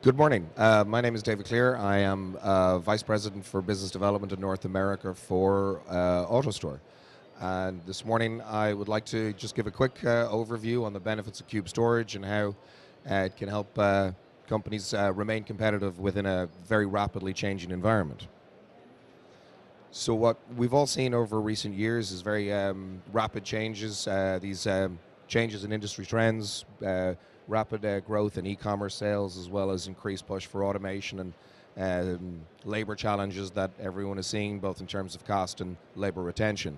Good morning. My name is David Clear. I am Vice President for Business Development in North America for AutoStore. And this morning I would like to just give a quick overview on the benefits of cube storage and how it can help companies remain competitive within a very rapidly changing environment. So what we've all seen over recent years is very rapid changes, these changes in industry trends, rapid growth in e-commerce sales, as well as increased push for automation and labor challenges that everyone is seeing, both in terms of cost and labor retention.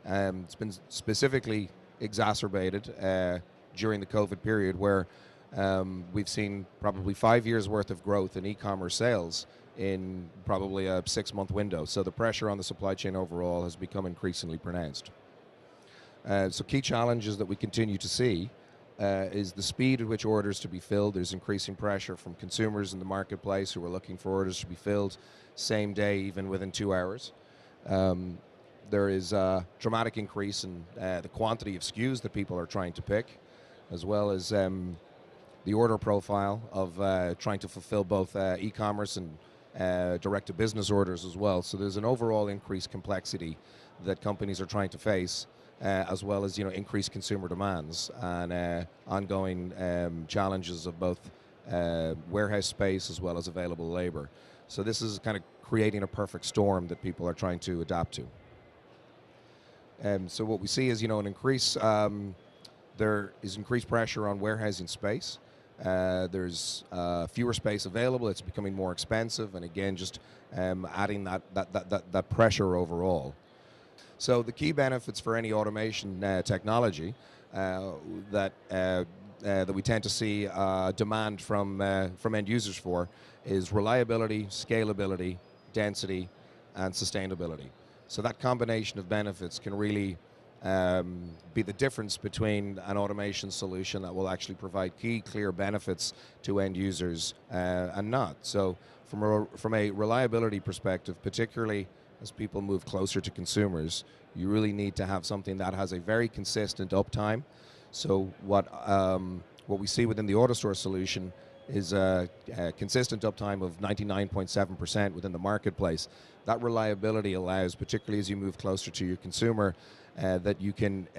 It's been specifically exacerbated during the COVID period, where we've seen probably 5 years worth of growth in e-commerce sales in probably a 6-month window. So the pressure on the supply chain overall has become increasingly pronounced. So key challenges that we continue to see is the speed at which orders to be filled. There's increasing pressure from consumers in the marketplace who are looking for orders to be filled same day, even within 2 hours. There is a dramatic increase in the quantity of SKUs that people are trying to pick, as well as the order profile of trying to fulfill both e-commerce and direct-to-business orders as well. So there's an overall increased complexity that companies are trying to face, as well as increased consumer demands and ongoing challenges of both warehouse space as well as available labor. So this is kind of creating a perfect storm that people are trying to adapt to. So what we see is an increase. There is increased pressure on warehousing space. There's fewer space available. It's becoming more expensive, and again, just adding that pressure overall. So the key benefits for any automation technology that we tend to see demand from end users for is reliability, scalability, density, and sustainability. So that combination of benefits can really be the difference between an automation solution that will actually provide key, clear benefits to end users and not. So from a reliability perspective, particularly as people move closer to consumers, you really need to have something that has a very consistent uptime. So what we see within the AutoStore solution is a consistent uptime of 99.7% within the marketplace. That reliability allows, particularly as you move closer to your consumer, that you can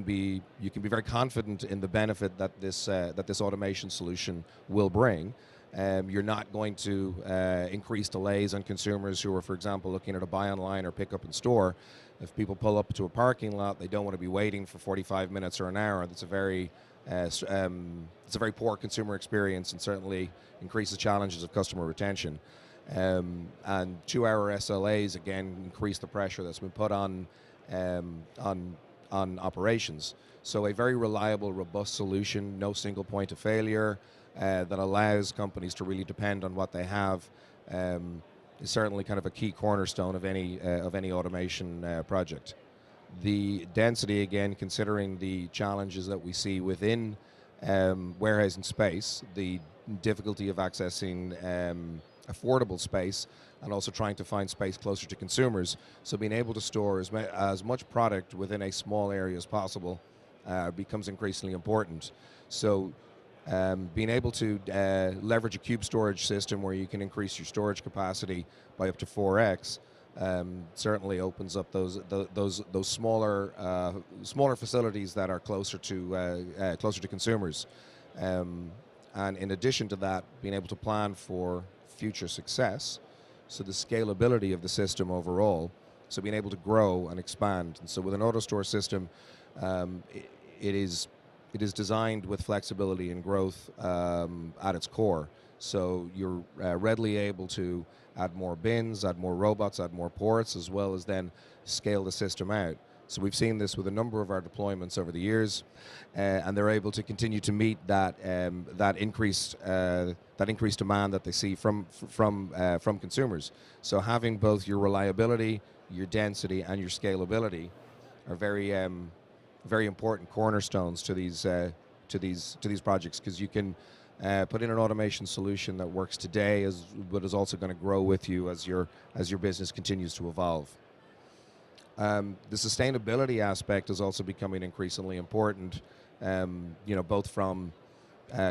be very confident in the benefit that this automation solution will bring. You're not going to increase delays on consumers who are, for example, looking at a buy online or pick up in store. If people pull up to a parking lot, they don't want to be waiting for 45 minutes or an hour. That's a very poor consumer experience, and certainly increases challenges of customer retention. And 2-hour SLAs again increase the pressure that's been put on operations. So a very reliable, robust solution, no single point of failure, that allows companies to really depend on what they have, is certainly kind of a key cornerstone of any automation project. The density, again, considering the challenges that we see within warehousing space, the difficulty of accessing affordable space, and also trying to find space closer to consumers. So being able to store as much product within a small area as possible becomes increasingly important. So being able to leverage a cube storage system where you can increase your storage capacity by up to 4x certainly opens up those smaller facilities that are closer to consumers. And in addition to that, being able to plan for future success, so the scalability of the system overall, so being able to grow and expand. And so with an AutoStore system, it is designed with flexibility and growth at its core. So you're readily able to add more bins, add more robots, add more ports, as well as then scale the system out. So we've seen this with a number of our deployments over the years, and they're able to continue to meet that increased demand that they see from consumers. So having both your reliability, your density, and your scalability are very important cornerstones to these projects, because you can put in an automation solution that works today, but is also going to grow with you as your business continues to evolve. The sustainability aspect is also becoming increasingly important, both from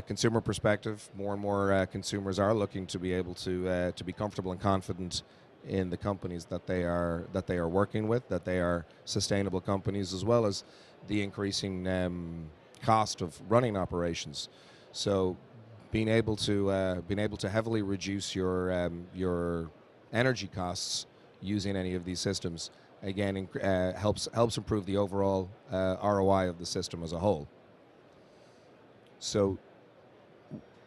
consumer perspective, more and more consumers are looking to be able to be comfortable and confident in the companies that they are working with, that they are sustainable companies, as well as the increasing cost of running operations. So being able to heavily reduce your energy costs using any of these systems again helps improve the overall ROI of the system as a whole. So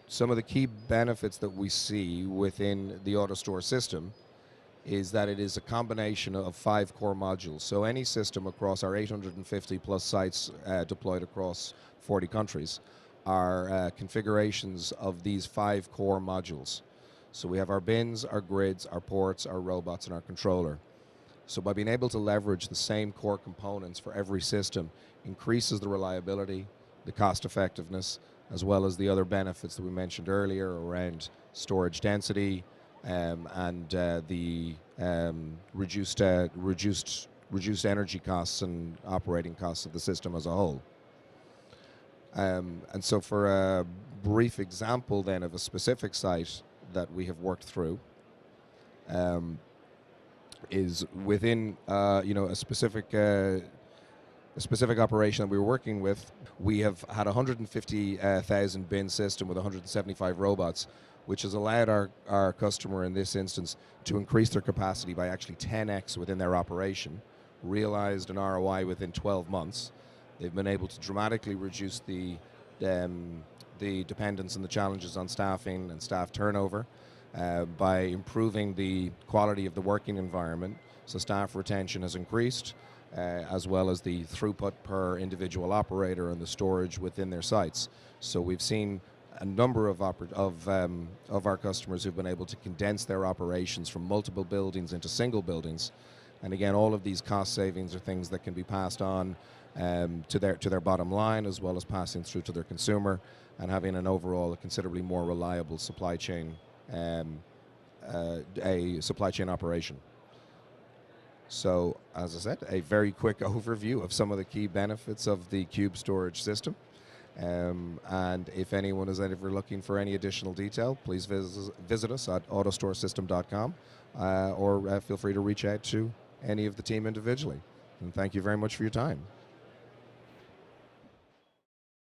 some of the key benefits that we see within the AutoStore system is that it is a combination of 5 core modules. So any system across our 850 plus sites deployed across 40 countries are configurations of these 5 core modules. So we have our bins, our grids, our ports, our robots, and our controller. So by being able to leverage the same core components for every system increases the reliability, the cost effectiveness, as well as the other benefits that we mentioned earlier around storage density, and the reduced energy costs and operating costs of the system as a whole. And so for a brief example then of a specific site that we have worked through, is within a specific operation that we were working with. We have had a 150,000 bin system with 175 robots, which has allowed our customer in this instance to increase their capacity by actually 10x within their operation, realized an ROI within 12 months. They've been able to dramatically reduce the dependence and the challenges on staffing and staff turnover by improving the quality of the working environment. So staff retention has increased, as well as the throughput per individual operator and the storage within their sites. So we've seen a number of our customers who've been able to condense their operations from multiple buildings into single buildings. And again, all of these cost savings are things that can be passed on to their bottom line, as well as passing through to their consumer and having an overall considerably more reliable supply chain, a supply chain operation. So, as I said, a very quick overview of some of the key benefits of the Cube storage system. And if anyone is ever looking for any additional detail, please visit us at autostoresystem.com, or feel free to reach out to any of the team individually. And thank you very much for your time.